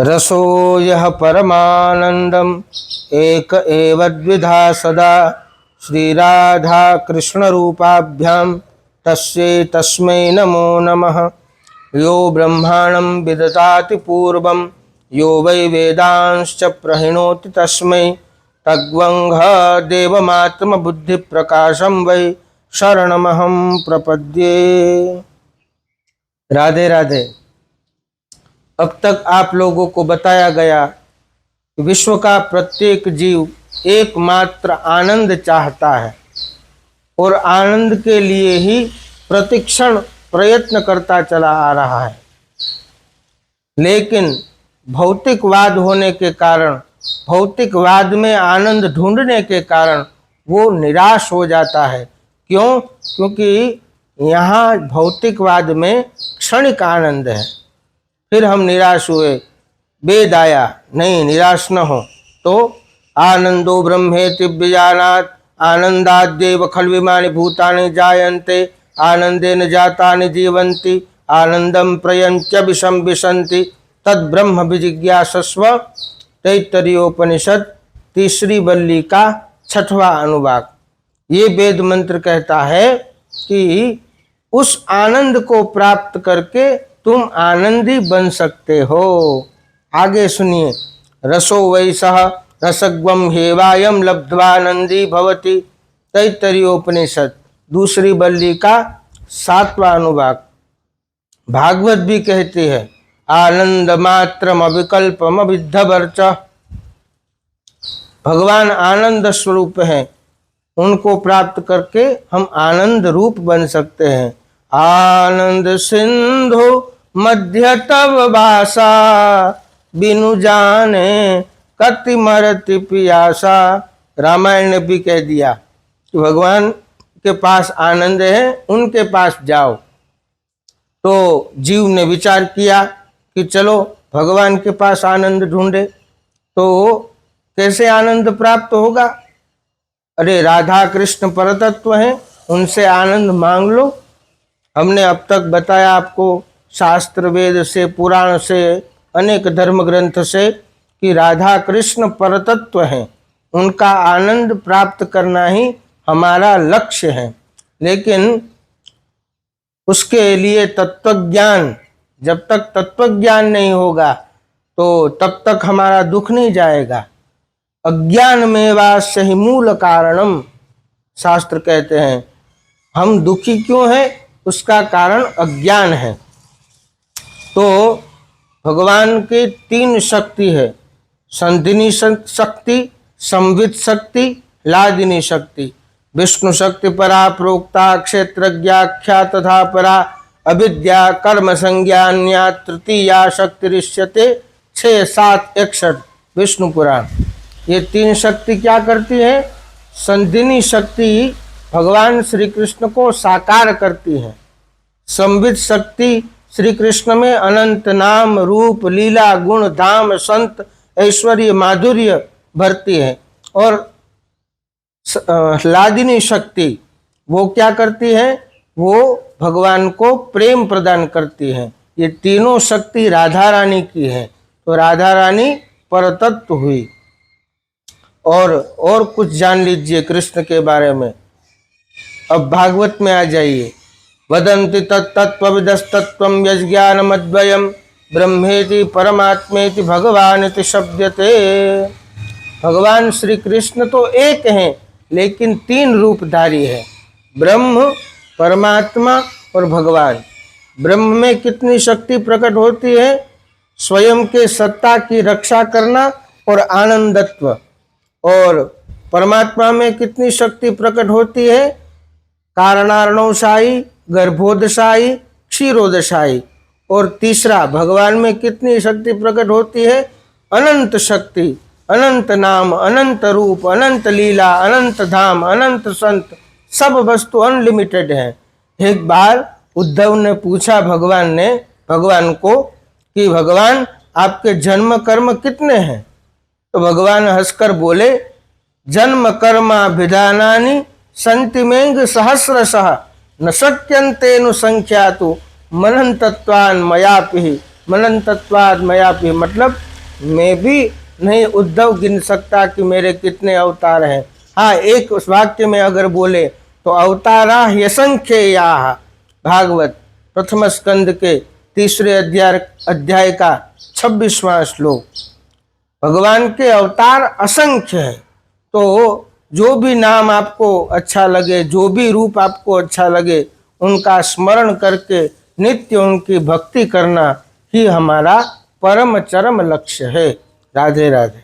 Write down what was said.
रसो यः परमानंदम एक एव द्विधा सदा श्रीराधा कृष्ण रूपाभ्याम तस्यै तस्मै नमो नमः। यो ब्रह्माणं विदधाति पूर्वं यो वै वेदांश्च प्रहिणोति तस्मै तद्वंह देवमात्मबुद्धिप्रकाशं वै शरणमहं प्रपद्ये। राधे राधे। अब तक आप लोगों को बताया गया कि विश्व का प्रत्येक जीव एकमात्र आनंद चाहता है और आनंद के लिए ही प्रतिक्षण प्रयत्न करता चला आ रहा है, लेकिन भौतिकवाद होने के कारण, भौतिकवाद में आनंद ढूंढने के कारण वो निराश हो जाता है। क्यों? क्योंकि यहाँ भौतिकवाद में क्षणिक आनंद है। फिर हम निराश हुए, वेद आया, नहीं निराश न हो। तो आनंदो ब्रह्मेति विजानात् आनंदाद्यैव खल्विमानि भूतानि जायन्ते आनंदेन जातानि जीवन्ति आनंदं प्रयन्त्य विषं विशन्ति तद्ब्रह्म विजिज्ञासस्व। तैत्तरीयोपनिषद तीसरी वल्ली का 6वां अनुवाक। ये वेद मंत्र कहता है कि उस आनंद को प्राप्त करके तुम आनंदी बन सकते हो। आगे सुनिए। रसो वैसः रसग्वम हेवायम लब्ध्वानंदी भवति। तैत्तरीयोपनिषद दूसरी वल्ली का 7वां अनुवाक। भागवत भी कहती है आनंद मात्रम अविकल्पम अविद्धवर्च। भगवान आनंद स्वरूप हैं, उनको प्राप्त करके हम आनंद रूप बन सकते हैं। आनंद सिंधु मध्य तव वासा बिनु जाने कति मरति पियासा। रामायण ने भी कह दिया कि भगवान के पास आनंद है, उनके पास जाओ। तो जीव ने विचार किया कि चलो भगवान के पास आनंद ढूंढे। तो कैसे आनंद प्राप्त होगा? अरे राधा कृष्ण परतत्व हैं, उनसे आनंद मांग लो। हमने अब तक बताया आपको शास्त्र वेद से, पुराण से, अनेक धर्म ग्रंथ से कि राधा कृष्ण परतत्व हैं, उनका आनंद प्राप्त करना ही हमारा लक्ष्य है। लेकिन उसके लिए तत्वज्ञान, जब तक तत्वज्ञान नहीं होगा तो तब तक हमारा दुख नहीं जाएगा। अज्ञान में वास्य ही मूल कारणम, शास्त्र कहते हैं। हम दुखी क्यों हैं? उसका कारण अज्ञान है। तो भगवान की 3 शक्ति है, संधिनी शक्ति, संवित शक्ति, लादिनी शक्ति। विष्णु शक्ति परा प्रोक्ता क्षेत्रज्ञाख्या तथा परा अविद्या कर्म संज्ञान्या तृतीया शक्ति ऋष्यते 6, 7, 61 विष्णु पुराण। ये 3 शक्ति क्या करती है? संधिनी शक्ति भगवान श्री कृष्ण को साकार करती है। संवित शक्ति श्री कृष्ण में अनंत नाम रूप लीला गुण धाम संत ऐश्वर्य माधुर्य भरती है। और लादिनी शक्ति वो क्या करती है? वो भगवान को प्रेम प्रदान करती है। ये तीनों शक्ति राधा रानी की है। तो राधा रानी परतत्व हुई। और कुछ जान लीजिए कृष्ण के बारे में। अब भागवत में आ जाइए। वदन्ति तत्तत्त्वविदस्तत्त्वं यज्ञानमद्वयं ब्रह्मेति परमात्मेति भगवानिति शब्दते। भगवान श्री कृष्ण तो एक हैं, लेकिन 3 रूपधारी है, ब्रह्म, परमात्मा और भगवान। ब्रह्म में कितनी शक्ति प्रकट होती है? स्वयं के सत्ता की रक्षा करना और आनंदत्व। और परमात्मा में कितनी शक्ति प्रकट होती है? कारणार्णवशाही, गर्भोदशाही, क्षीरोदशाही। और तीसरा भगवान में कितनी शक्ति प्रकट होती है? अनंत शक्ति, अनंत नाम, अनंत रूप, अनंत लीला, अनंत धाम, अनंत संत, सब वस्तु अनलिमिटेड है। एक बार उद्धव ने पूछा भगवान को कि भगवान आपके जन्म कर्म कितने हैं? तो भगवान हंसकर बोले जन्म कर्मा विधानानि संतिमेंग सहस्रशः न शक्यन्तेनु संख्यातु मनन तत्वान मयापि। मनन तत्वाद मयापि मतलब मैं भी नहीं उद्धव गिन सकता कि मेरे कितने अवतार हैं। हाँ, एक वाक्य में अगर बोले तो अवतारा असंख्य भागवत प्रथम स्कंद के 3 अध्याय का 26वां श्लोक। भगवान के अवतार असंख्य हैं। तो जो भी नाम आपको अच्छा लगे, जो भी रूप आपको अच्छा लगे, उनका स्मरण करके नित्य उनकी भक्ति करना ही हमारा परम चरम लक्ष्य है। राधे राधे।